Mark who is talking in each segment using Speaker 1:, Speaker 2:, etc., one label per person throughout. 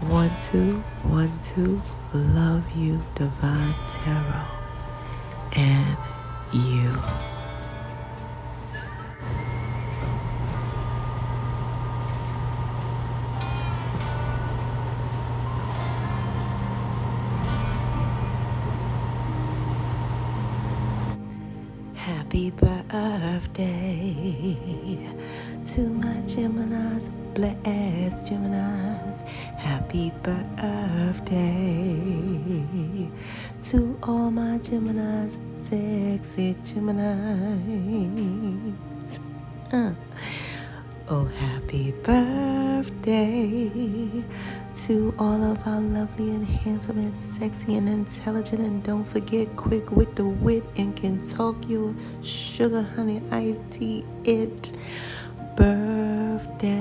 Speaker 1: One, two, love you, Divine Tarot, and you. Happy birthday to my Geminis, blessed Geminis. Happy birthday to all my Geminis, sexy Geminis. Oh, happy birthday to all of our lovely and handsome and sexy and intelligent, and don't forget, quick with the wit and can talk your sugar honey iced tea it birthday.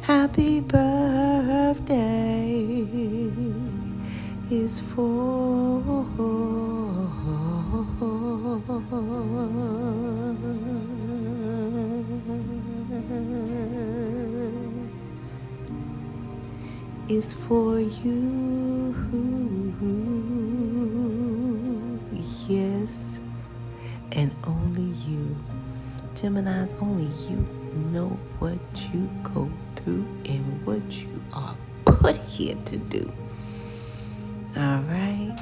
Speaker 1: Happy birthday is for you. Yes, and only you. Geminis, only you know what you go through and what you are put here to do. All right.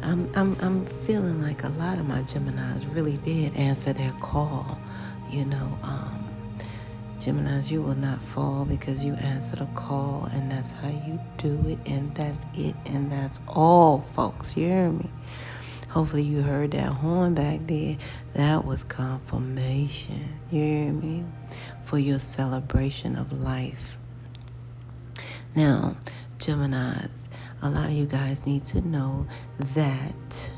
Speaker 1: I'm feeling like a lot of my Geminis really did answer their call. Geminis, you will not fall because you answered a call, and that's how you do it, and that's it, and that's all, folks. You hear me? Hopefully you heard that horn back there. That was confirmation. You hear me? For your celebration of life. Now, Geminis, a lot of you guys need to know that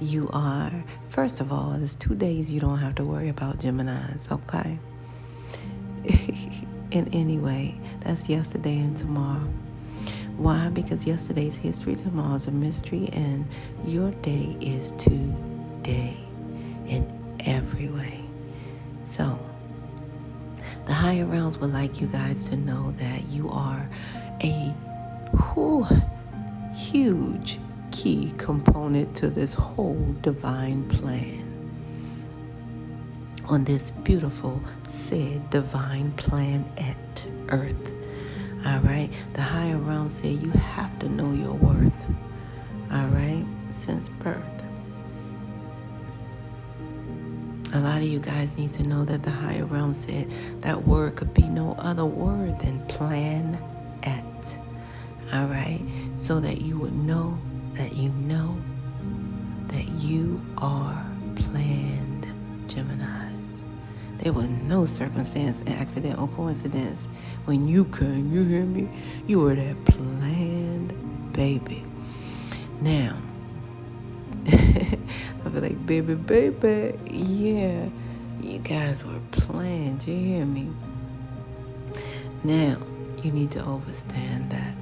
Speaker 1: you are, first of all, there's 2 days you don't have to worry about Geminis, okay? In any way, that's yesterday and tomorrow. Why? Because yesterday's history, tomorrow's a mystery, and your day is today in every way. So, the higher realms would like you guys to know that you are a huge key component to this whole divine plan. On this beautiful, said divine planet Earth. All right? The higher realm said you have to know your worth. All right? Since birth. A lot of you guys need to know that the higher realm said that word could be no other word than plan at. All right? So that you would know that you are planned, Geminis. There was no circumstance, accident, or coincidence when you came. You hear me? You were that planned baby. Now, I'll be like, baby, yeah, you guys were planned. You hear me? Now, you need to understand that.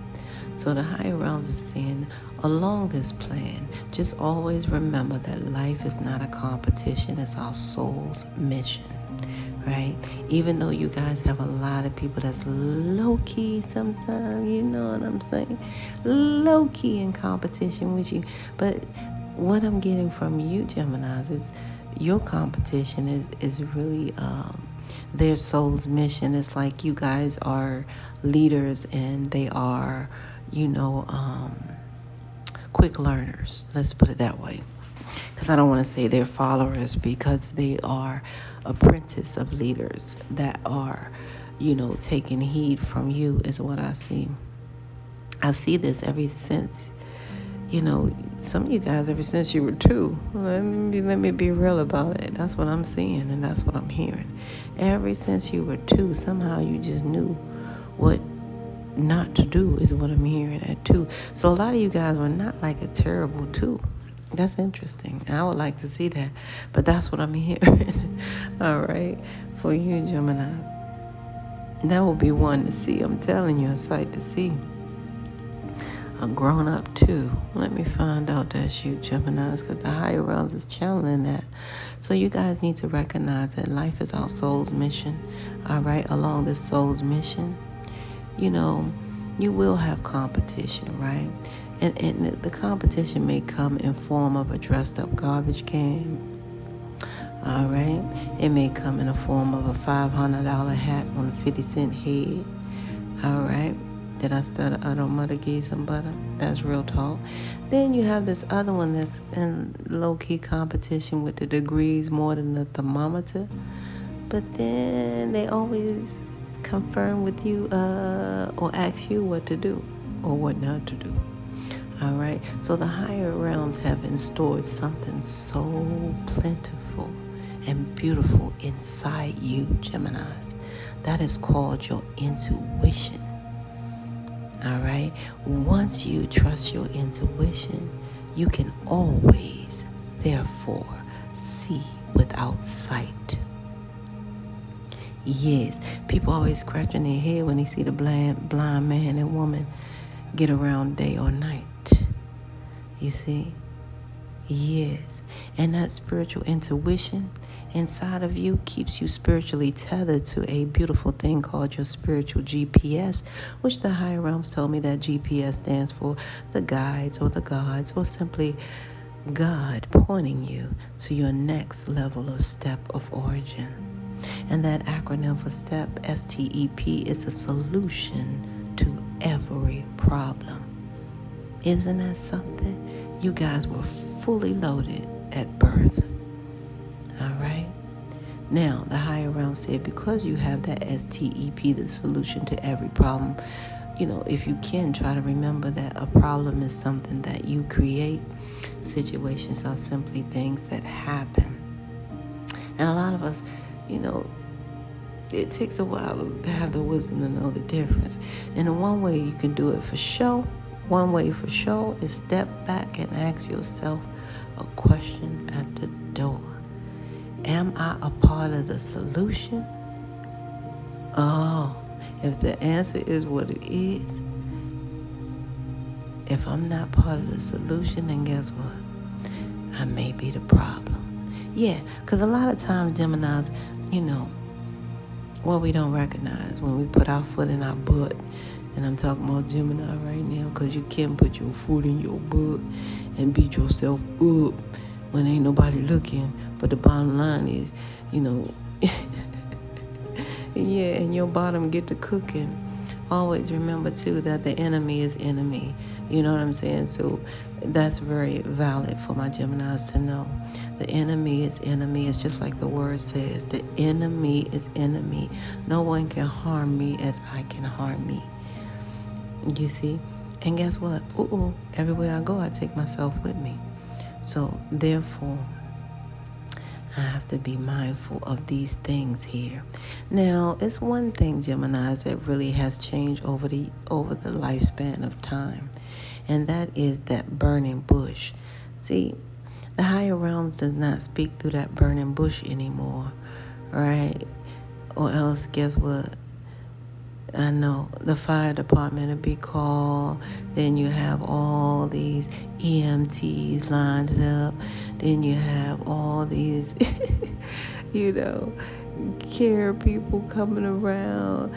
Speaker 1: So the higher realms are saying, along this plan, just always remember that life is not a competition. It's our soul's mission. Right? Even though you guys have a lot of people that's low-key sometimes, you know what I'm saying? Low-key in competition with you. But what I'm getting from you, Geminis, is your competition is really their soul's mission. It's like you guys are leaders and they are, quick learners. Let's put it that way. Because I don't want to say they're followers, because they are apprentice of leaders that are, taking heed from you is what I see. I see this ever since, some of you guys ever since you were 2. Let me be real about it. That's what I'm seeing and that's what I'm hearing. Ever since you were 2, somehow you just knew what not to do is what I'm hearing at 2. So a lot of you guys were not like a terrible 2. That's interesting. I would like to see that. But that's what I'm hearing. All right. For you, Gemini. That will be one to see. I'm telling you, a sight to see. a grown up too. Let me find out that's you, Geminis, because the higher realms is channeling that. So you guys need to recognize that life is our soul's mission. All right, along this soul's mission, you will have competition, right? And the competition may come in form of a dressed up garbage can. All right, it may come in the form of a $500 hat on a 50-cent head. All right. Did I stutter? I don't mother give some butter. That's real talk. Then you have this other one that's in low-key competition with the degrees more than the thermometer. But then they always confirm with you or ask you what to do or what not to do. All right. So the higher realms have stored something so plentiful and beautiful inside you, Geminis. That is called your intuition. All right. Once you trust your intuition, you can always, therefore, see without sight. Yes, people always scratching their head when they see the blind man and woman get around day or night. You see? Yes. And that spiritual intuition inside of you keeps you spiritually tethered to a beautiful thing called your spiritual GPS, which the higher realms told me that GPS stands for the guides or the gods or simply God pointing you to your next level of step of origin. And that acronym for STEP, STEP, is the solution to every problem. Isn't that something? You guys were fully loaded at birth. All right. Now, the higher realm said because you have that STEP, the solution to every problem, if you can, try to remember that a problem is something that you create. Situations are simply things that happen. And a lot of us, it takes a while to have the wisdom to know the difference. And the one way you can do it for show, is step back and ask yourself a question at the door. Am I a part of the solution? Oh, if the answer is what it is, if I'm not part of the solution, then guess what? I may be the problem. Yeah, because a lot of times, Geminis, what we don't recognize when we put our foot in our butt, and I'm talking about Gemini right now, because you can't put your foot in your butt and beat yourself up when ain't nobody looking. But the bottom line is, yeah, and your bottom get to cooking. Always remember, too, that the enemy is enemy. You know what I'm saying? So that's very valid for my Geminis to know. The enemy is enemy. It's just like the word says. The enemy is enemy. No one can harm me as I can harm me. You see? And guess what? Everywhere I go, I take myself with me. So, therefore, I have to be mindful of these things here. Now, it's one thing, Geminis, that really has changed over the lifespan of time, and that is that burning bush. See, the higher realms does not speak through that burning bush anymore, right? Or else, guess what? I know the fire department will be called. Then you have all these EMTs lined up. Then you have all these, care people coming around,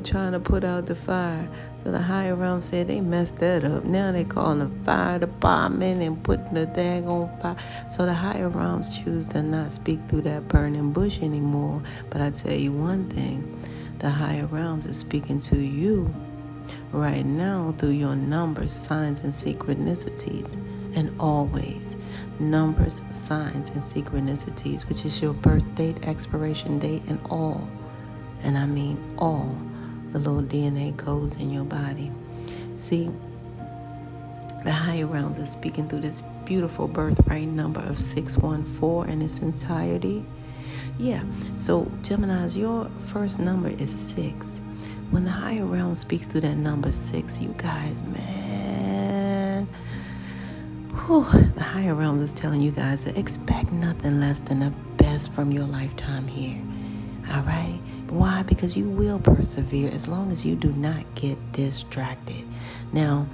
Speaker 1: trying to put out the fire. So the higher realm said they messed that up. Now they calling the fire department and putting the thing on fire. So the higher realms choose to not speak through that burning bush anymore. But I tell you one thing. The higher realms is speaking to you right now through your numbers, signs, and synchronicities. And always, numbers, signs, and synchronicities, which is your birth date, expiration date, and all. And I mean all the little DNA codes in your body. See, the higher realms is speaking through this beautiful birthright number of 614 in its entirety. Yeah, so Geminis, your first number is 6. When the higher realm speaks through that number 6, you guys, man, the higher realms is telling you guys to expect nothing less than the best from your lifetime here. All right? Why? Because you will persevere as long as you do not get distracted. Now,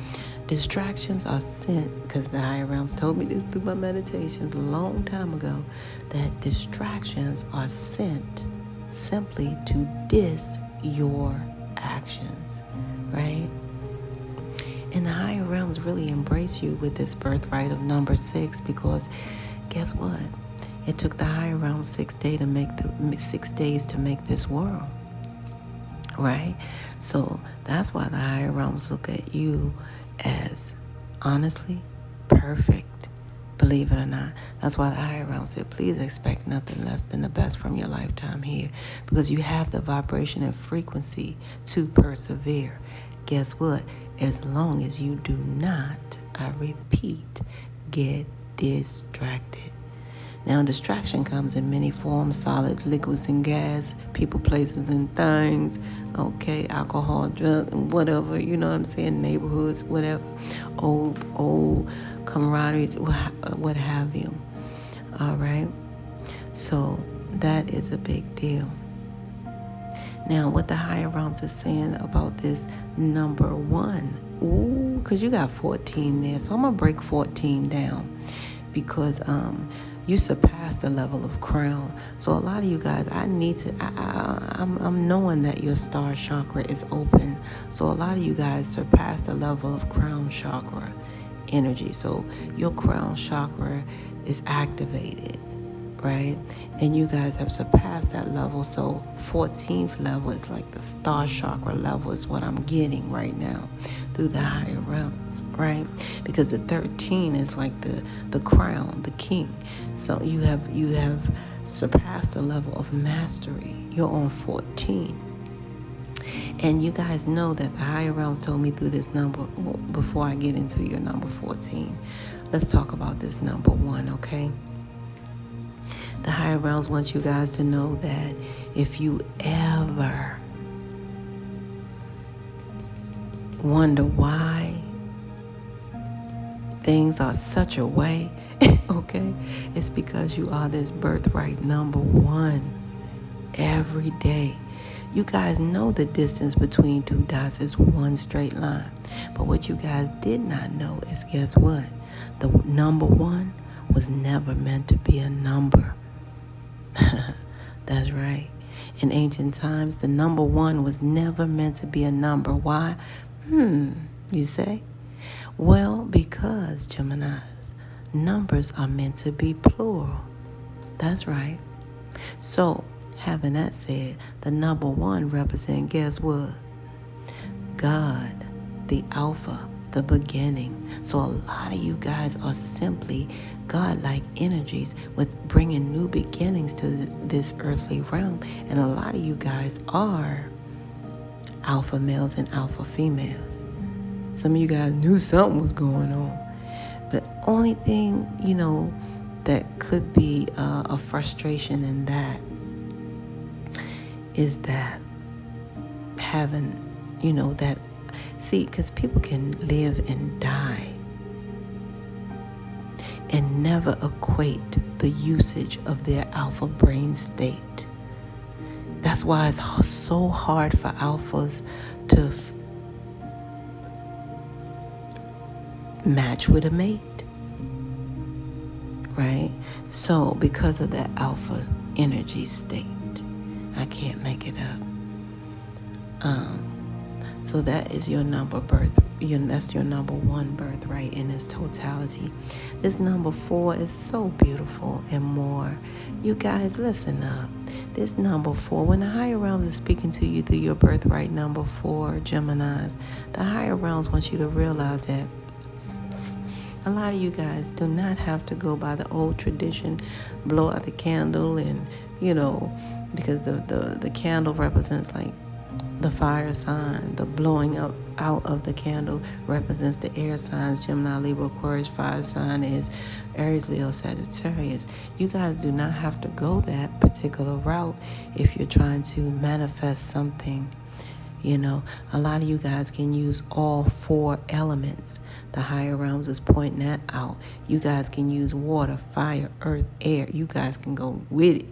Speaker 1: Distractions are sent, because the higher realms told me this through my meditations a long time ago, that distractions are sent simply to diss your actions, right? And the higher realms really embrace you with this birthright of number 6, because guess what? It took the higher realms 6 days to make this world, right? So that's why the higher realms look at you as honestly perfect, believe it or not. That's why the higher realms said, please expect nothing less than the best from your lifetime here, because you have the vibration and frequency to persevere. Guess what? As long as you do not, I repeat, get distracted. Now, distraction comes in many forms: solid, liquids, and gas, people, places, and things, okay, alcohol, drugs, whatever, you know what I'm saying, neighborhoods, whatever, old camaraderies, what have you, all right? So that is a big deal. Now, what the higher realms is saying about this number 1, because you got 14 there, so I'm going to break 14 down, because you surpassed the level of crown. So a lot of you guys, I'm knowing that your star chakra is open. So a lot of you guys surpassed the level of crown chakra energy. So your crown chakra is activated, right? And you guys have surpassed that level. So 14th level is like the star chakra level is what I'm getting right now through the higher realms, right? Because the 13 is like the crown, the king. So you have surpassed the level of mastery. You're on 14. And you guys know that the higher realms told me through this number, before I get into your number 14, let's talk about this number 1, okay? The higher realms want you guys to know that if you ever wonder why things are such a way, okay, it's because you are this birthright number 1 every day. You guys know the distance between 2 dots is 1 straight line. But what you guys did not know is, guess what? The number 1 was never meant to be a number. That's right. In ancient times, the number 1 was never meant to be a number. Why? You say? Well, because, Geminis, numbers are meant to be plural. That's right. So, having that said, the number 1 represents, guess what? God, the Alpha, the beginning. So a lot of you guys are simply God-like energies with bringing new beginnings to this earthly realm. And a lot of you guys are alpha males and alpha females. Some of you guys knew something was going on. But only thing, that could be a frustration in that is that having, that, see, because people can live and die and never equate the usage of their alpha brain state. That's why it's so hard for alphas to match with a mate, right? So because of that alpha energy state, I can't make it up. So that is your number birth. That's your number 1 birthright in its totality. This number 4 is so beautiful and more. You guys, listen up. This number 4, when the higher realms is speaking to you through your birthright number 4, Geminis, the higher realms want you to realize that a lot of you guys do not have to go by the old tradition, blow out the candle and, because the candle represents like the fire sign. The blowing out of the candle represents the air signs. Gemini, Libra, Aquarius. Fire sign is Aries, Leo, Sagittarius. You guys do not have to go that particular route if you're trying to manifest something. A lot of you guys can use all 4 elements. The higher realms is pointing that out. You guys can use water, fire, earth, air. You guys can go with it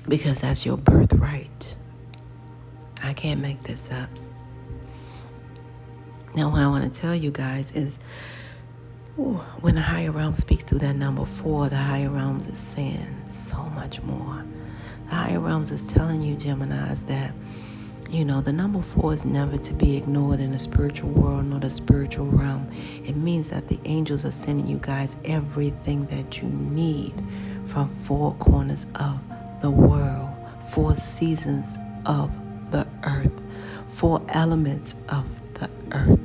Speaker 1: because that's your birthright. I can't make this up. Now, what I want to tell you guys is, when the higher realm speaks through that number 4, the higher realms is saying so much more. The higher realms is telling you, Geminis, that the number 4 is never to be ignored in the spiritual world nor the spiritual realm. It means that the angels are sending you guys everything that you need from 4 corners of the world, 4 seasons of the earth, 4 elements of the earth,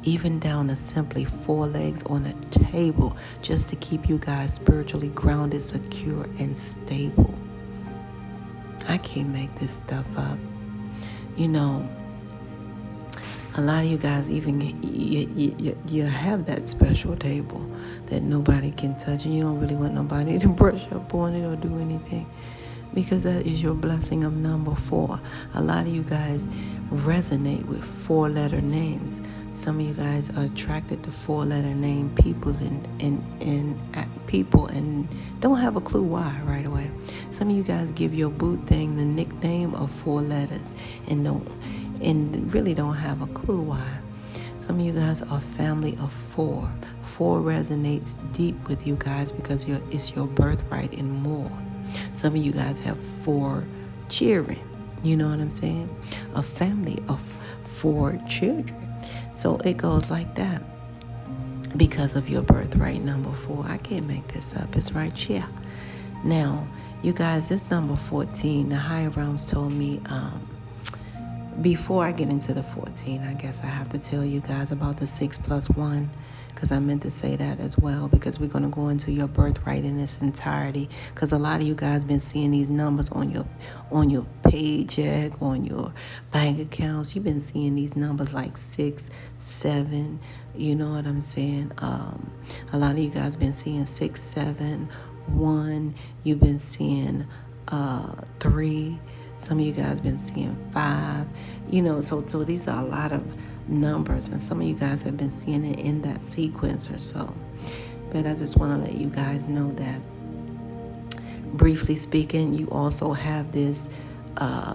Speaker 1: even down to simply 4 legs on a table, just to keep you guys spiritually grounded, secure, and stable. I can't make this stuff up. A lot of you guys even you have that special table that nobody can touch, and you don't really want nobody to brush up on it or do anything, because that is your blessing of number 4. A lot of you guys resonate with 4-letter names. Some of you guys are attracted to 4-letter name people and don't have a clue why right away. Some of you guys give your boot thing the nickname of 4 letters and really don't have a clue why. Some of you guys are family of 4. 4 resonates deep with you guys because it's your birthright and more. Some of you guys have 4 children. You know what I'm saying? A family of 4 children. So it goes like that because of your birthright number 4. I can't make this up. It's right here. Now, you guys, this number 14, the higher realms told me, before I get into the 14, I guess I have to tell you guys about the 6 plus 1, because I meant to say that as well, because we're going to go into your birthright in its entirety, because a lot of you guys been seeing these numbers on your paycheck, on your bank accounts. You've been seeing these numbers like 6, 7, you know what I'm saying? A lot of you guys been seeing 6, 7, 1. You've been seeing 3. Some of you guys been seeing 5. So these are a lot of numbers, and some of you guys have been seeing it in that sequence or so. But I just want to let you guys know that, briefly speaking, you also have this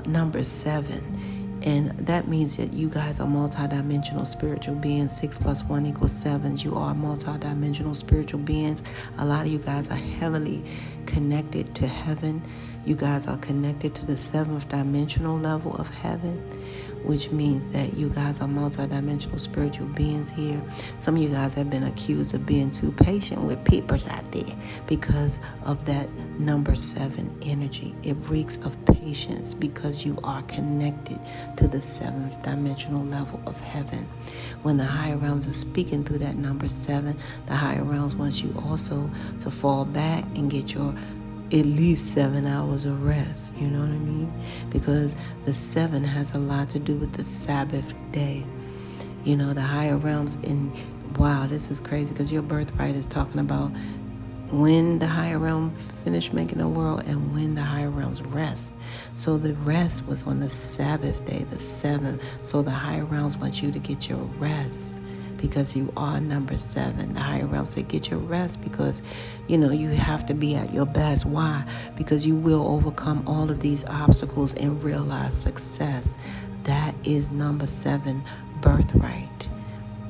Speaker 1: number 7, and that means that you guys are multidimensional spiritual beings. 6 plus 1 equals 7. You are multidimensional spiritual beings. A lot of you guys are heavily connected to heaven. You guys are connected to the 7th dimensional level of heaven, which means that you guys are multidimensional spiritual beings here. Some of you guys have been accused of being too patient with peepers out there because of that number 7 energy. It reeks of patience because you are connected to the 7th dimensional level of heaven. When the higher realms are speaking through that number 7, the higher realms want you also to fall back and get your at least 7 hours of rest. You know what I mean? Because the 7 has a lot to do with the Sabbath day. The higher realms, and wow, this is crazy, because your birthright is talking about when the higher realm finished making the world and when the higher realms rest. So the rest was on the Sabbath day, the 7th. So the higher realms want you to get your rest, because you are number 7. The higher realms say get your rest because, you have to be at your best. Why? Because you will overcome all of these obstacles and realize success. That is number 7 birthright.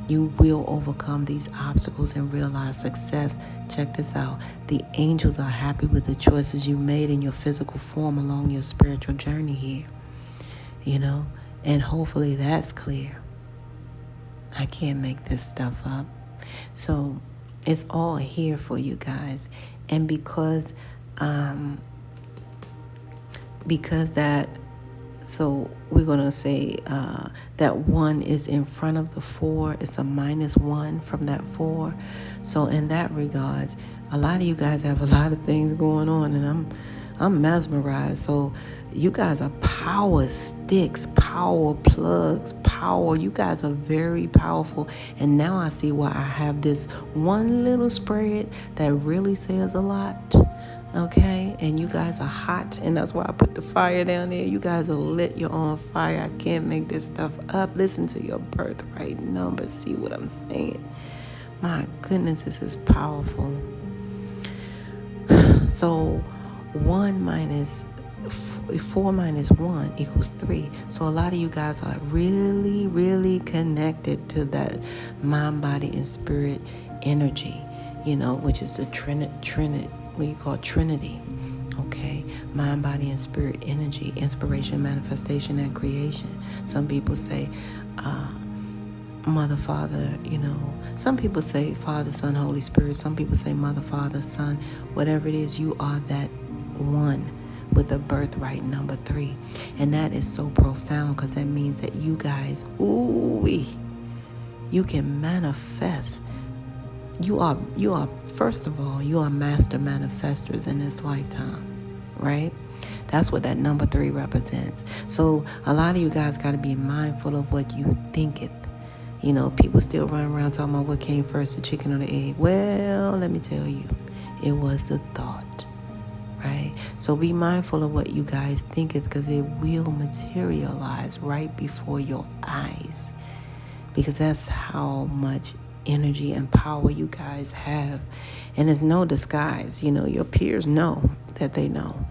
Speaker 1: You will overcome these obstacles and realize success. Check this out. The angels are happy with the choices you made in your physical form along your spiritual journey here. And hopefully that's clear. I can't make this stuff up. So it's all here for you guys. And because that, so we're going to say that 1 is in front of the 4. It's a -1 from that 4. So in that regards, a lot of you guys have a lot of things going on, and I'm mesmerized. So you guys are power sticks, power plugs, power. You guys are very powerful. And now I see why I have this one little spread that really says a lot. Okay? And you guys are hot. And that's why I put the fire down there. You guys are lit. You're on fire. I can't make this stuff up. Listen to your birthright number. See what I'm saying? My goodness, this is powerful. So 1 minus 4 minus 1 equals 3. So a lot of you guys are really, really connected to that mind, body, and spirit energy, which is the Trinity, what you call Trinity. Okay, mind, body, and spirit energy, inspiration, manifestation, and creation. Some people say, Mother, Father, some people say Father, Son, Holy Spirit. Some people say Mother, Father, Son. Whatever it is, you are that one with the birthright number 3. And that is so profound, because that means that you guys, you can manifest. You are, first of all, you are master manifestors in this lifetime, right? That's what that number 3 represents. So a lot of you guys got to be mindful of what you thinketh. People still run around talking about what came first, the chicken or the egg. Well, let me tell you, it was the thought, right? So be mindful of what you guys thinketh, because it will materialize right before your eyes, because that's how much energy and power you guys have. And there's no disguise. Your peers know that they know.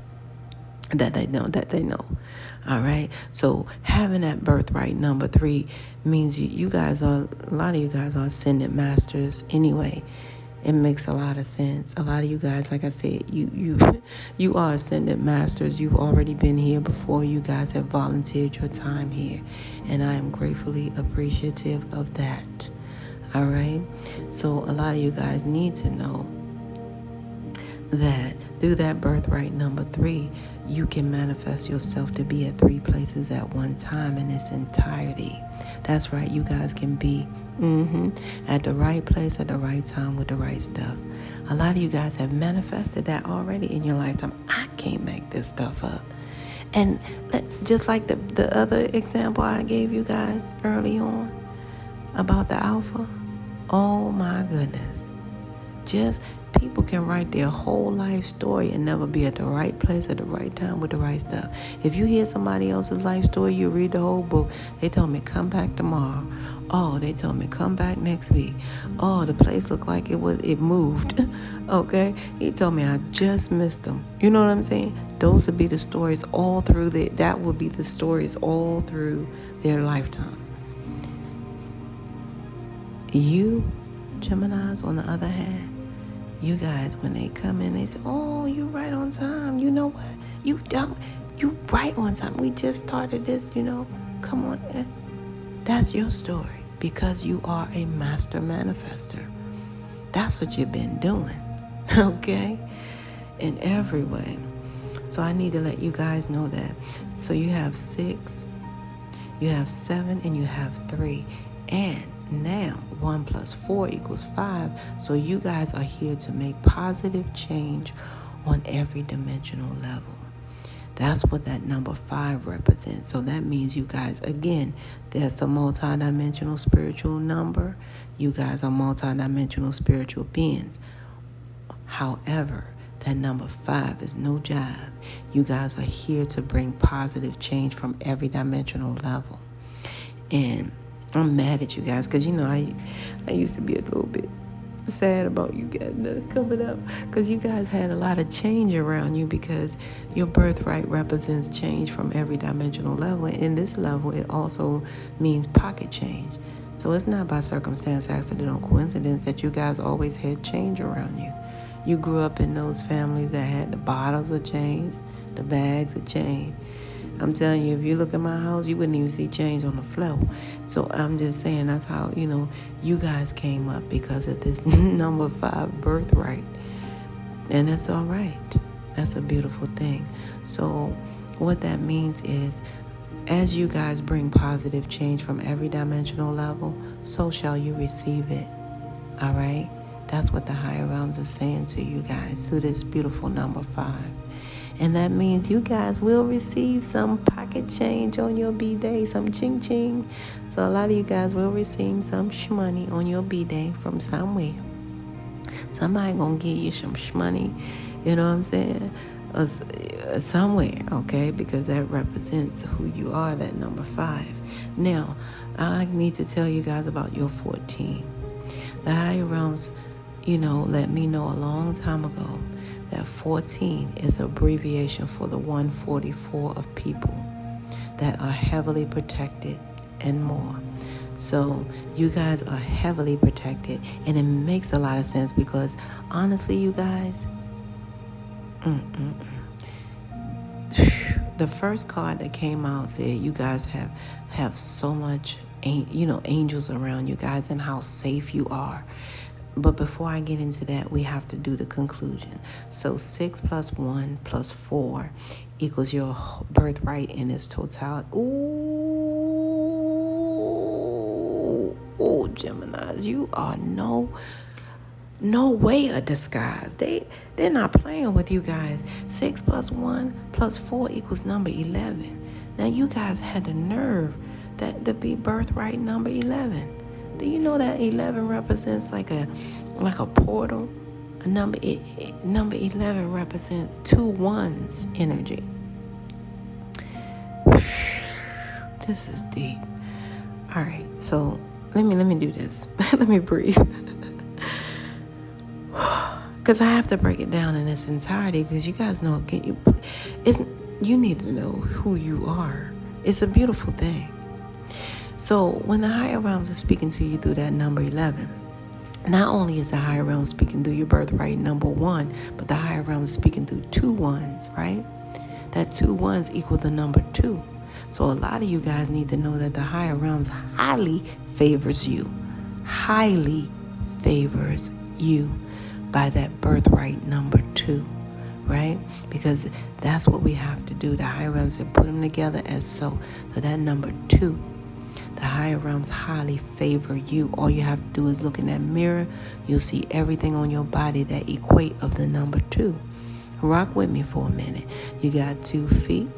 Speaker 1: All right. So having that birthright number 3 means you guys are, a lot of you guys are ascended masters anyway. It makes a lot of sense. A lot of you guys, like I said, you are ascended masters. You've already been here before. You guys have volunteered your time here, and I am gratefully appreciative of that. All right. So a lot of you guys need to know that through that birthright number 3, you can manifest yourself to be at 3 places at one time in its entirety. That's right. You guys can be at the right place at the right time with the right stuff. A lot of you guys have manifested that already in your lifetime. I can't make this stuff up. And just like the other example I gave you guys early on about the alpha, oh my goodness. Just people can write their whole life story and never be at the right place at the right time with the right stuff. If you hear somebody else's life story, you read the whole book. They told me come back tomorrow. Oh, they told me come back next week. Oh, the place looked like it moved. Okay, he told me I just missed them. You know what I'm saying? Those would be the stories all through that would be the stories all through their lifetime. You Geminis, on the other hand, you guys, when they come in, they say, oh, you right on time. You know what? You right on time. We just started this, come on. That's your story, because you are a master manifester. That's what you've been doing, okay? In every way. So I need to let you guys know that. So you have 6, you have 7, and you have 3. And now 1 plus 4 equals 5. So you guys are here to make positive change on every dimensional level. That's what that number 5 represents. So that means you guys, again, there's a multidimensional spiritual number. You guys are multidimensional spiritual beings. However, that number 5 is no jive. You guys are here to bring positive change from every dimensional level. And I'm mad at you guys, because I used to be a little bit sad about you guys coming up, because you guys had a lot of change around you, because your birthright represents change from every dimensional level. In this level, it also means pocket change. So it's not by circumstance, accident, or coincidence that you guys always had change around you. You grew up in those families that had the bottles of change, the bags of change. I'm telling you, if you look at my house, you wouldn't even see change on the floor. So I'm just saying, that's how, you guys came up, because of this number 5 birthright. And that's all right. That's a beautiful thing. So what that means is, as you guys bring positive change from every dimensional level, so shall you receive it. All right? That's what the higher realms are saying to you guys through this beautiful number 5. And that means you guys will receive some pocket change on your B-Day, some ching-ching. So a lot of you guys will receive some shmoney on your B-Day from somewhere. Somebody gonna give you some shmoney, you know what I'm saying? Somewhere, okay? Because that represents who you are, that number 5. Now, I need to tell you guys about your 14. The higher realms, let me know a long time ago that 14 is abbreviation for the 144 of people that are heavily protected and more. So you guys are heavily protected, and it makes a lot of sense because honestly, you guys, the first card that came out said you guys have so much, angels around you guys and how safe you are. But before I get into that, we have to do the conclusion. So 6 plus 1 plus 4 equals your birthright in its totality. Ooh, Geminis, you are no way a disguise. They're not playing with you guys. 6 plus 1 plus 4 equals number 11. Now you guys had the nerve that to be birthright number 11. Do you know that 11 represents like a portal? A number 11 represents 2 ones energy. This is deep. All right, so let me do this. Let me breathe. Because I have to break it down in its entirety because you guys know, you need to know who you are. It's a beautiful thing. So when the higher realms are speaking to you through that number 11, not only is the higher realm speaking through your birthright number 1, but the higher realm is speaking through 2 ones, right? That 2 ones equal the number 2. So a lot of you guys need to know that the higher realms highly favors you by that birthright number 2, right? Because that's what we have to do. The higher realms have put them together as so that number 2, the higher realms highly favor you. All you have to do is look in that mirror. You'll see everything on your body that equate of the number 2. Rock with me for a minute. You got 2 feet,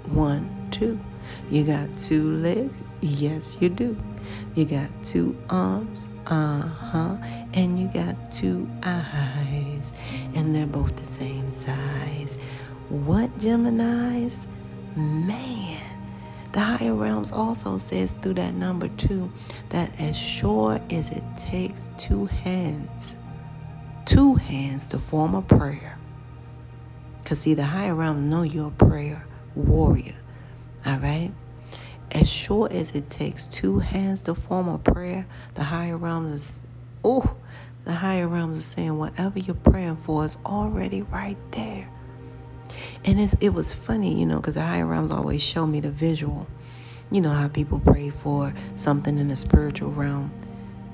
Speaker 1: 1, 2. You got 2 legs, yes you do. You got 2 arms, and you got 2 eyes, and they're both the same size. What, Geminis? Man, the higher realms also says through that number 2 that as sure as it takes 2 hands to form a prayer. Because see, the higher realms know you're a prayer warrior. All right? As sure as it takes 2 hands to form a prayer, the higher realms are saying whatever you're praying for is already right there. And it was funny, because the higher realms always show me the visual. You know how people pray for something in the spiritual realm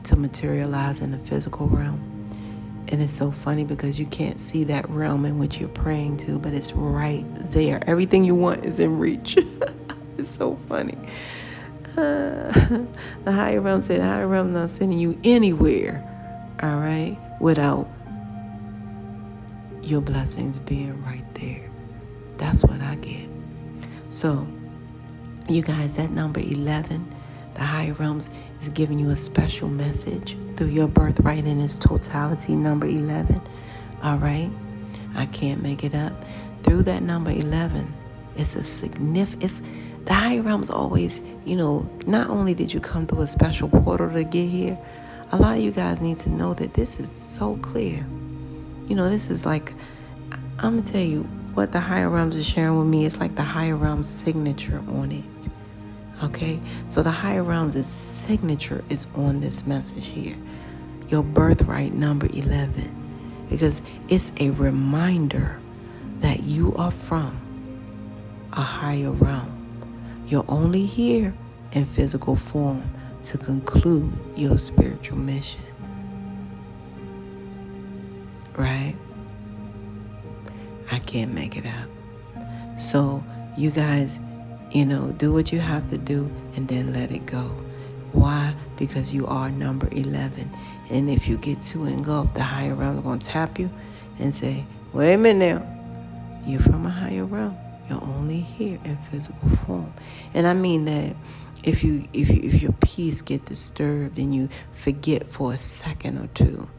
Speaker 1: to materialize in the physical realm. And it's so funny because you can't see that realm in which you're praying to, but it's right there. Everything you want is in reach. It's so funny. The higher realm said the higher realm not sending you anywhere, all right, without your blessings being right there. That's what I get. So, you guys, that number 11, the higher realms is giving you a special message through your birthright in its totality, number 11. All right? I can't make it up. Through that number 11, it's a significant... The higher realms always, not only did you come through a special portal to get here, a lot of you guys need to know that this is so clear. This is like... I'm going to tell you what the higher realms are sharing with me. It's like the higher realms signature on it. Okay, so the higher realms' signature is on this message here. Your birthright number 11. Because it's a reminder that you are from a higher realm. You're only here in physical form to conclude your spiritual mission. Right? I can't make it up. So you guys... do what you have to do and then let it go. Why? Because you are number 11. And if you get too engulfed, the higher realm is going to tap you and say, wait a minute now. You're from a higher realm. You're only here in physical form. And I mean that if your peace get disturbed and you forget for a second or two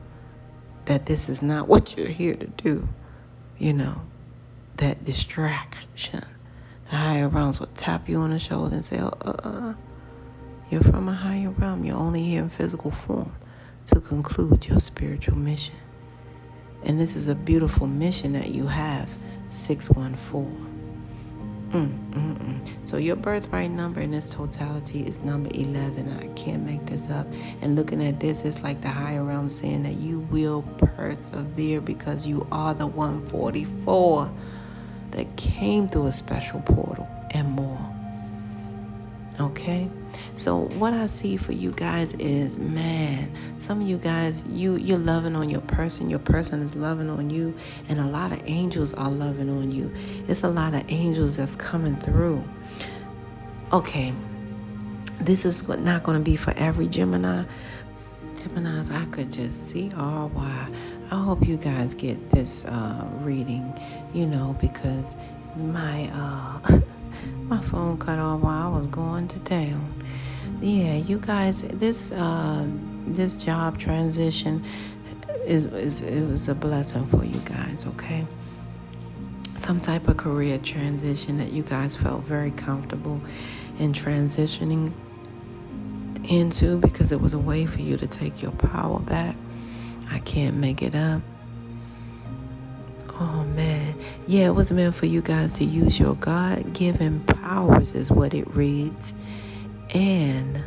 Speaker 1: that this is not what you're here to do, that distraction. The higher realms will tap you on the shoulder and say, you're from a higher realm. You're only here in physical form to conclude your spiritual mission. And this is a beautiful mission that you have, 614. So your birthright number in its totality is number 11. I can't make this up. And looking at this, it's like the higher realm saying that you will persevere because you are the 144 that came through a special portal and more. Okay, so what I see for you guys is, man, some of you guys, you're loving on your person is loving on you, and a lot of angels are loving on you. It's a lot of angels that's coming through. Okay, this is not going to be for every Gemini. Geminis, I could just see why. I hope you guys get this reading, because my my phone cut off while I was going to town. Yeah, you guys, this job transition it was a blessing for you guys. Okay, some type of career transition that you guys felt very comfortable in transitioning into, because it was a way for you to take your power back. I can't make it up. Oh man, yeah, it was meant for you guys to use your God-given powers, is what it reads, and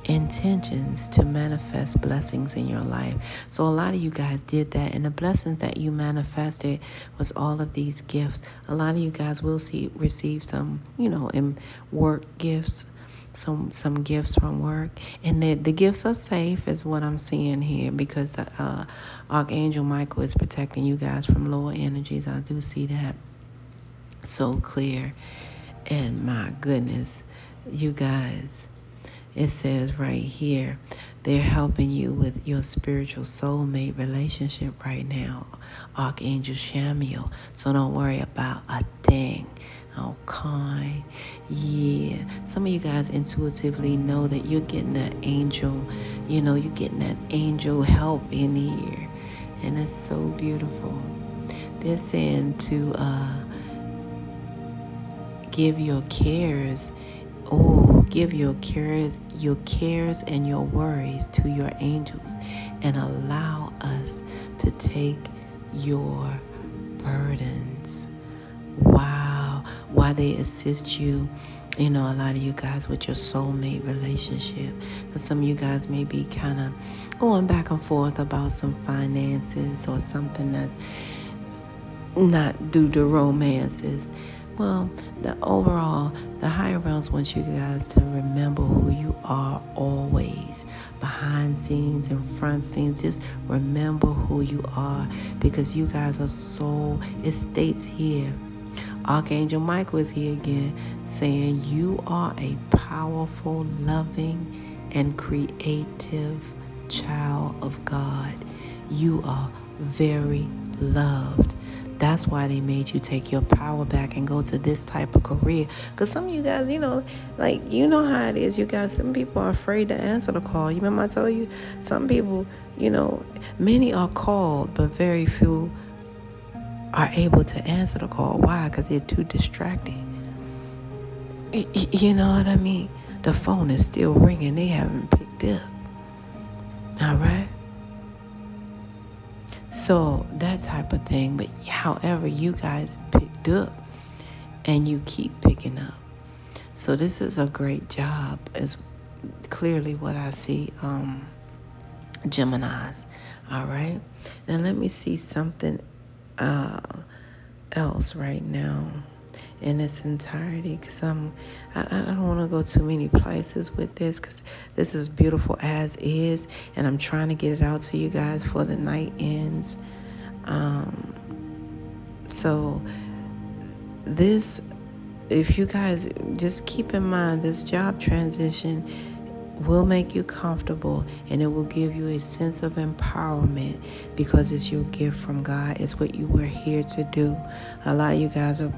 Speaker 1: intentions to manifest blessings in your life. So a lot of you guys did that, and the blessings that you manifested was all of these gifts. A lot of you guys will receive some, in work gifts, some gifts from work, and the gifts are safe, is what I'm seeing here, because the Archangel Michael is protecting you guys from lower energies. I do see that so clear. And my goodness, you guys, it says right here, they're helping you with your spiritual soulmate relationship right now, Archangel Shamiel. So don't worry about a thing. Okay. Yeah. Some of you guys intuitively know that you're getting that angel, you're getting that angel help in here. And it's so beautiful. They're saying to give your cares and your worries to your angels, and allow us to take your burdens. Wow. Why they assist you, a lot of you guys with your soulmate relationship. Because some of you guys may be kind of going back and forth about some finances or something that's not due to romances. Well, the higher realms want you guys to remember who you are always. Behind scenes and front scenes, just remember who you are, because you guys are it states here, Archangel Michael is here again, saying you are a powerful, loving, and creative child of God. You are very loved. That's why they made you take your power back and go to this type of career. Because some of you guys, how it is. You guys, some people are afraid to answer the call. You remember I told you? Some people, many are called, but very few are able to answer the call. Why? Because they're too distracting. You know what I mean? The phone is still ringing. They haven't picked up. All right? So that type of thing. But however, you guys picked up, and you keep picking up. So this is a great job, is clearly what I see, Geminis. All right? Now let me see something else right now in its entirety, because I don't want to go too many places with this, because this is beautiful as is, and I'm trying to get it out to you guys for the night ends. So this, if you guys just keep in mind, this job transition will make you comfortable, and it will give you a sense of empowerment, because it's your gift from God. It's what you were here to do. A lot of you guys are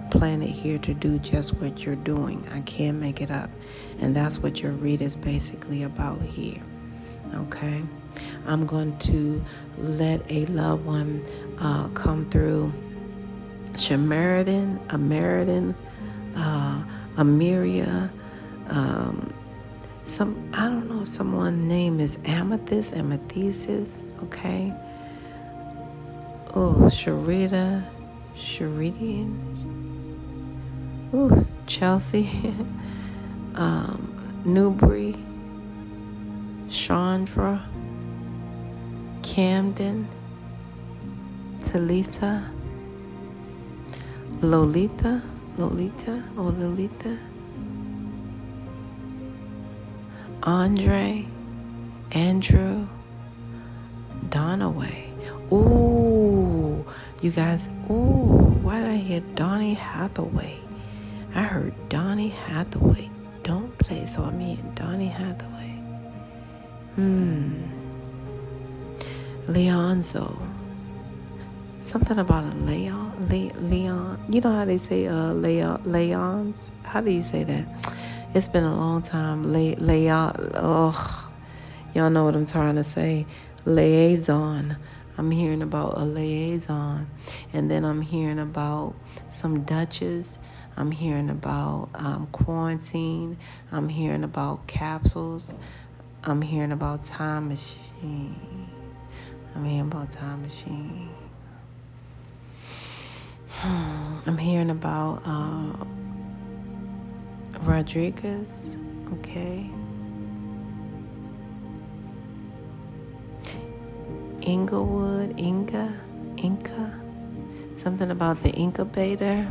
Speaker 1: planted here to do just what you're doing. I can't make it up. And that's what your read is basically about here. Okay? I'm going to let a loved one come through. Ameria, I don't know if someone's name is Amethyst, okay? Oh, Sheridan. Ooh, Chelsea. Newbury. Chandra. Camden. Talisa. Lolita. Andre. Andrew. Donaway. Ooh, you guys. Ooh, why did I hear Donnie Hathaway? I heard Donnie Hathaway. Don't play, so I'm hearing Donnie Hathaway. Leonzo. Something about a Leon. You know how they say Leons? How do you say that? It's been a long time. Leon. Oh, y'all know what I'm trying to say. Liaison. I'm hearing about a liaison. And then I'm hearing about some Dutches. I'm hearing about quarantine. I'm hearing about capsules. I'm hearing about time machine. I'm hearing about Rodriguez. Okay. Inglewood, Inca, something about the incubator.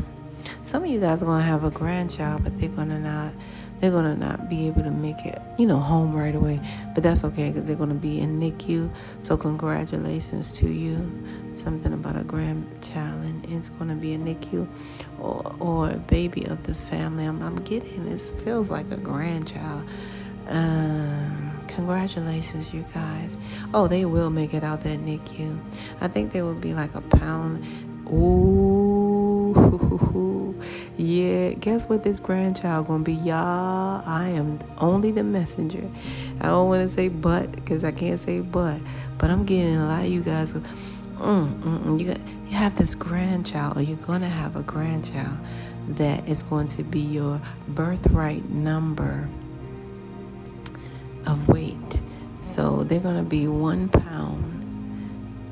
Speaker 1: Some of you guys are gonna have a grandchild, but they're gonna not be able to make it, home right away. But that's okay because they're gonna be in NICU. So congratulations to you. Something about a grandchild, and it's gonna be a NICU or a baby of the family. I'm getting this. Feels like a grandchild. Congratulations, you guys. Oh, they will make it out that NICU. I think they will be like a pound. Ooh, yeah. Guess what this grandchild gonna be, y'all? I am only the messenger. I don't want to say but because I can't say but I'm getting a lot of you guys. You have this grandchild, or you're gonna have a grandchild that is going to be your birthright number of weight. So they're going to be 1 pound,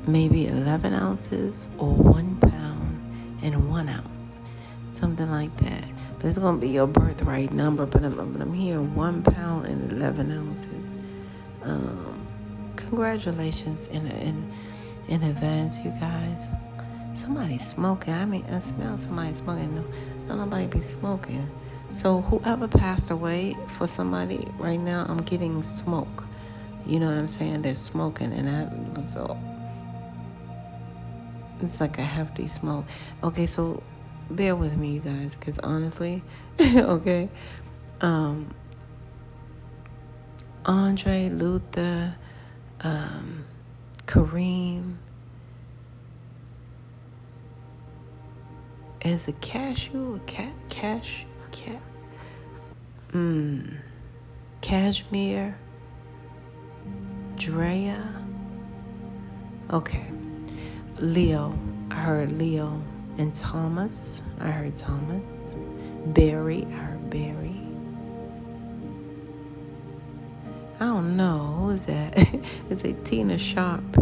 Speaker 1: maybe 11 ounces, or 1 pound and 1 ounce, something like that. But it's going to be your birthright number. But I'm hearing 1 pound and 11 ounces. Congratulations in advance, you guys. Somebody's smoking. I smell somebody smoking. No, nobody be smoking. So whoever passed away for somebody right now, I'm getting smoke. You know what I'm saying? They're smoking, and that was it's like a hefty smoke. Okay, so bear with me, you guys, because honestly, okay, Andre, Luther, Kareem. Is it cashew or cash? Cashmere, Drea. Okay. Leo. I heard Leo. And Thomas. I heard Thomas. Barry. I heard Barry. I don't know. Who is that? Is it Tina Sharp?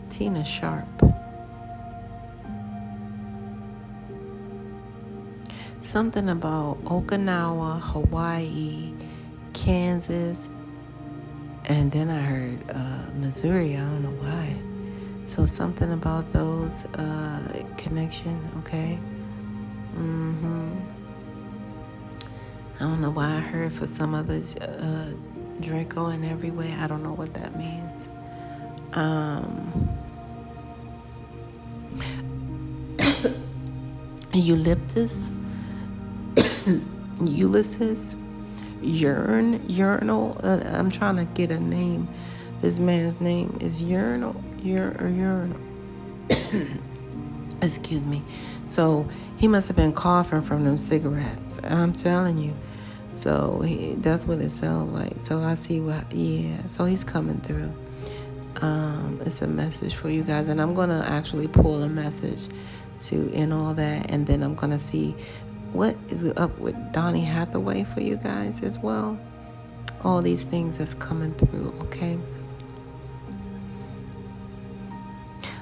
Speaker 1: Tina Sharp. Something about Okinawa, Hawaii, Kansas, and then I heard Missouri. I don't know why. So something about those connection, okay? I don't know why I heard for some others Draco in every way. I don't know what that means. Eulyptus, Ulysses, Urinal. I'm trying to get a name. This man's name is Urinal. Excuse me. So he must have been coughing from them cigarettes. I'm telling you. So that's what it sounds like. So I see so he's coming through. It's a message for you guys, and I'm gonna actually pull a message to in all that, and then I'm gonna see what is up with Donnie Hathaway for you guys as well. All these things that's coming through, okay?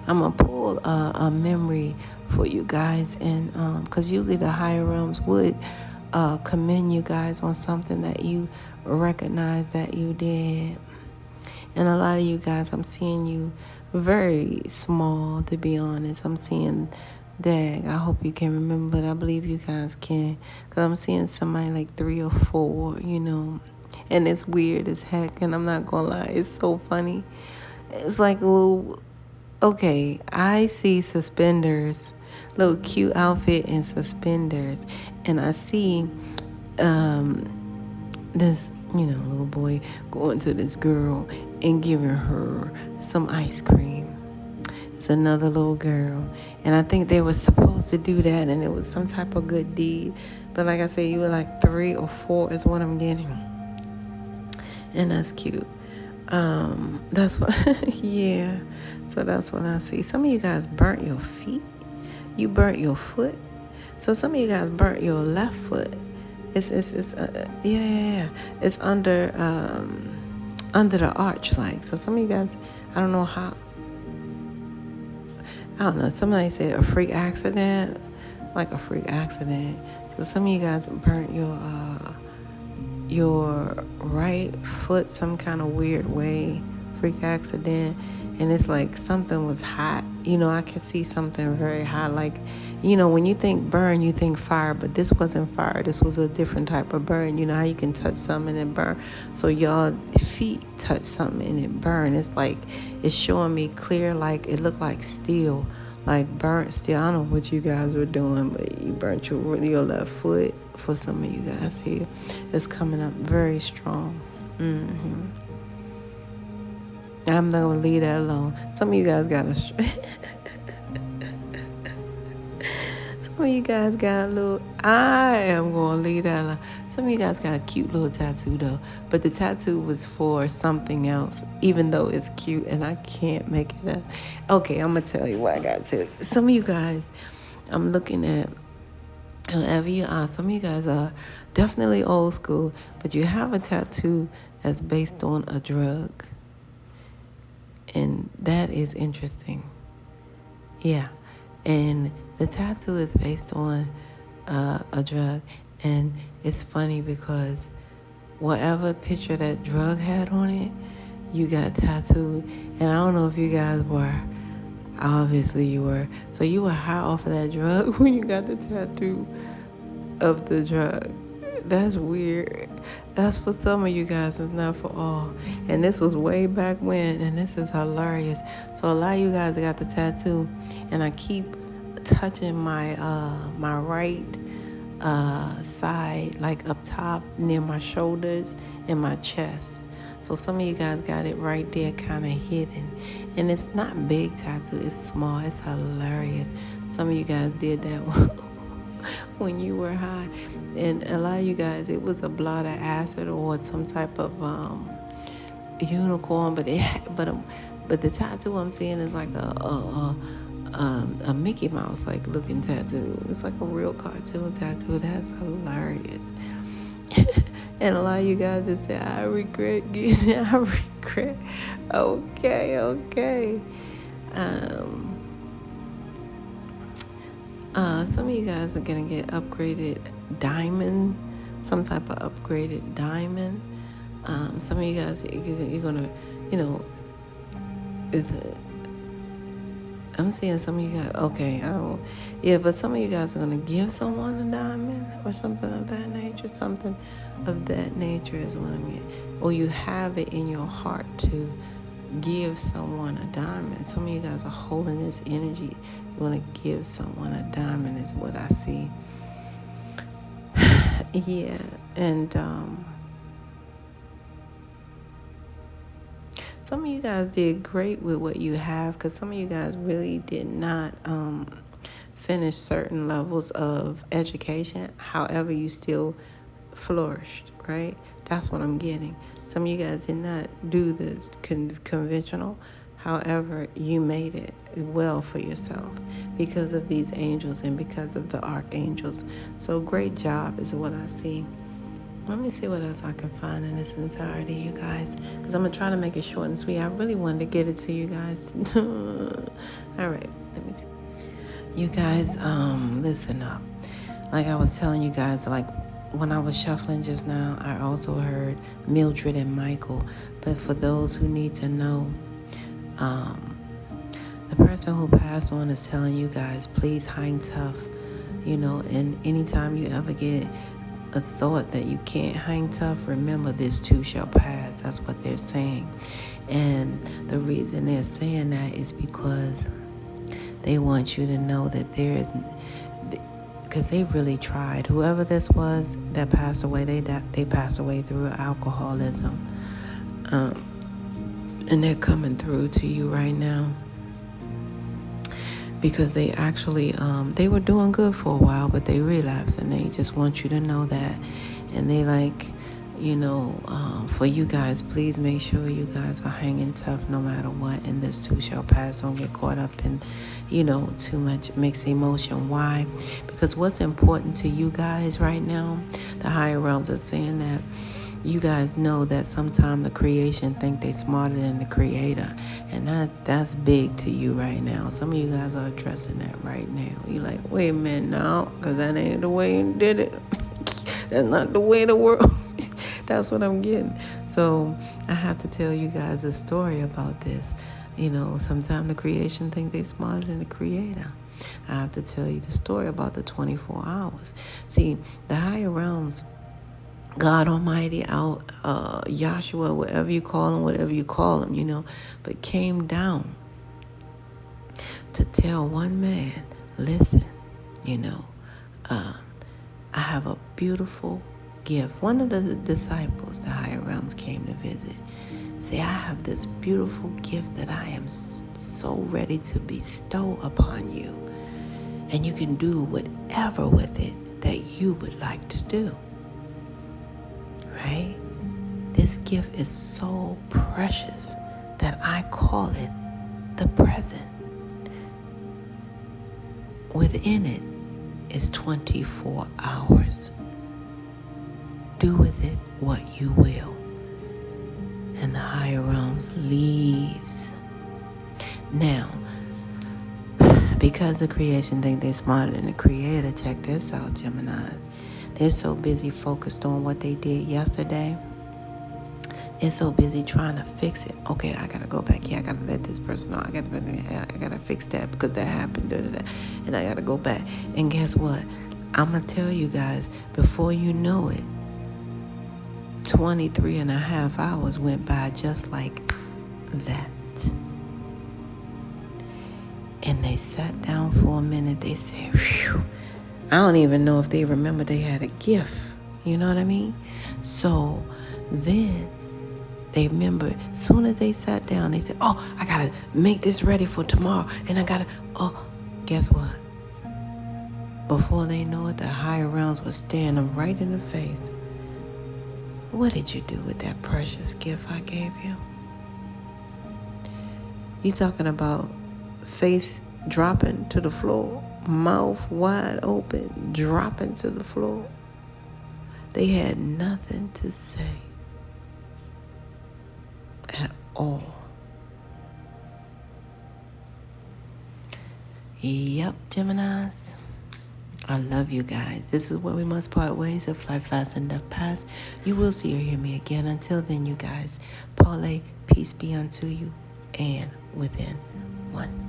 Speaker 1: I'm going to pull a memory for you guys. And because usually the higher realms would commend you guys on something that you recognize that you did. And a lot of you guys, I'm seeing you very small, to be honest. I'm seeing, dang, I hope you can remember, but I believe you guys can. Because I'm seeing somebody like 3 or 4, And it's weird as heck, and I'm not going to lie. It's so funny. It's like, well, okay, I see suspenders, little cute outfit and suspenders. And I see this, little boy going to this girl and giving her some ice cream. It's another little girl. And I think they were supposed to do that, and it was some type of good deed. But like I said, you were like 3 or 4 is what I'm getting. And that's cute. That's what, yeah. So that's what I see. Some of you guys burnt your feet. You burnt your foot. So some of you guys burnt your left foot. It's yeah. It's under the arch, like. So some of you guys, I don't know how. I don't know. Somebody said a freak accident, like a freak accident. So some of you guys burnt your right foot some kind of weird way, freak accident. And it's like something was hot. I can see something very hot. Like, when you think burn, you think fire, but this wasn't fire. This was a different type of burn. You know how you can touch something and it burn? So y'all feet touch something and it burn. It's like, it's showing me clear, like it looked like steel, like burnt steel. I don't know what you guys were doing, but you burnt your left foot. For some of you guys here, it's coming up very strong. I'm not gonna leave that alone. Some of you guys got some of you guys got a little. I am gonna leave that alone. Some of you guys got a cute little tattoo though, but the tattoo was for something else, even though it's cute and I can't make it up. Okay, I'm gonna tell you what I gotta tell you. Some of you guys, I'm looking at. Whoever you are, some of you guys are definitely old school, but you have a tattoo that's based on a drug. And that is interesting. Yeah. And the tattoo is based on a drug. And it's funny because whatever picture that drug had on it, you got tattooed. And I don't know if you guys were. Obviously you were. So you were high off of that drug when you got the tattoo of the drug. That's weird. That's for some of you guys. It's not for all. And this was way back when. And this is hilarious. So a lot of you guys got the tattoo. And I keep touching my right side, like up top near my shoulders and my chest. So some of you guys got it right there, kind of hidden. And it's not big tattoo, it's small. It's hilarious. Some of you guys did that when you were high. And a lot of you guys, it was a blot of acid or some type of unicorn. But the tattoo I'm seeing is like a Mickey Mouse like looking tattoo. It's like a real cartoon tattoo. That's hilarious. And a lot of you guys just say, I regret getting it. I regret. Okay. Some of you guys are going to get upgraded diamond, some type of upgraded diamond. Some of you guys, you're going to, I'm seeing some of you guys, but some of you guys are going to give someone a diamond or something of that nature. Something of that nature is what I mean. Or you have it in your heart to give someone a diamond. Some of you guys are holding this energy. You want to give someone a diamond is what I see. Yeah, and some of you guys did great with what you have, because some of you guys really did not finish certain levels of education. However, you still flourished, right? That's what I'm getting. Some of you guys did not do this conventional. However, you made it well for yourself because of these angels and because of the archangels. So great job is what I see. Let me see what else I can find in this entirety, you guys, because I'm going to try to make it short and sweet. I really wanted to get it to you guys. All right, let me see. You guys, listen up. Like I was telling you guys, like when I was shuffling just now, I also heard Mildred and Michael. But for those who need to know, the person who passed on is telling you guys, please hang tough. And anytime you ever get a thought that you can't hang tough, remember this too shall pass. That's what they're saying. And the reason they're saying that is because they want you to know that there is, because they really tried. Whoever this was that passed away, they passed away through alcoholism. And they're coming through to you right now. Because they actually, they were doing good for a while, but they relapsed, and they just want you to know that. And they for you guys, please make sure you guys are hanging tough no matter what, and this too shall pass. Don't get caught up in, too much mixed emotion. Why? Because what's important to you guys right now, the higher realms are saying that you guys know that sometimes the creation think they smarter than the creator, and that's big to you right now. Some of you guys are addressing that right now. You're like, wait a minute now, because that ain't the way you did it. That's not the way the world. That's what I'm getting. So I have to tell you guys a story about this. Sometimes the creation think they smarter than the creator. I have to tell you the story about the 24 hours. See, the higher realms, God Almighty, Yahshua, whatever you call him, but came down to tell one man, listen, I have a beautiful gift. One of the disciples, the higher realms, came to visit. Say, I have this beautiful gift that I am so ready to bestow upon you. And you can do whatever with it that you would like to do. Right? This gift is so precious that I call it the present. Within it is 24 hours. Do with it what you will. And the higher realms leaves. Now, because the creation think they're smarter than the creator, check this out, Geminis. They're so busy focused on what they did yesterday. They're so busy trying to fix it. Okay, I gotta go back here. I gotta let this person know. I gotta fix that because that happened. And I gotta go back. And guess what? I'm gonna tell you guys, before you know it, 23 and a half hours went by just like that. And they sat down for a minute. They said, phew. I don't even know if they remember they had a gift. You know what I mean? So then they remember, as soon as they sat down, they said, oh, I got to make this ready for tomorrow. And guess what? Before they know it, the higher realms were staring them right in the face. What did you do with that precious gift I gave you? You talking about face dropping to the floor? Mouth wide open, dropping to the floor. They had nothing to say at all. Yep, Geminis. I love you guys. This is where we must part ways. If life lasts and death pass, you will see or hear me again. Until then, you guys, Paulay, peace be unto you and within one.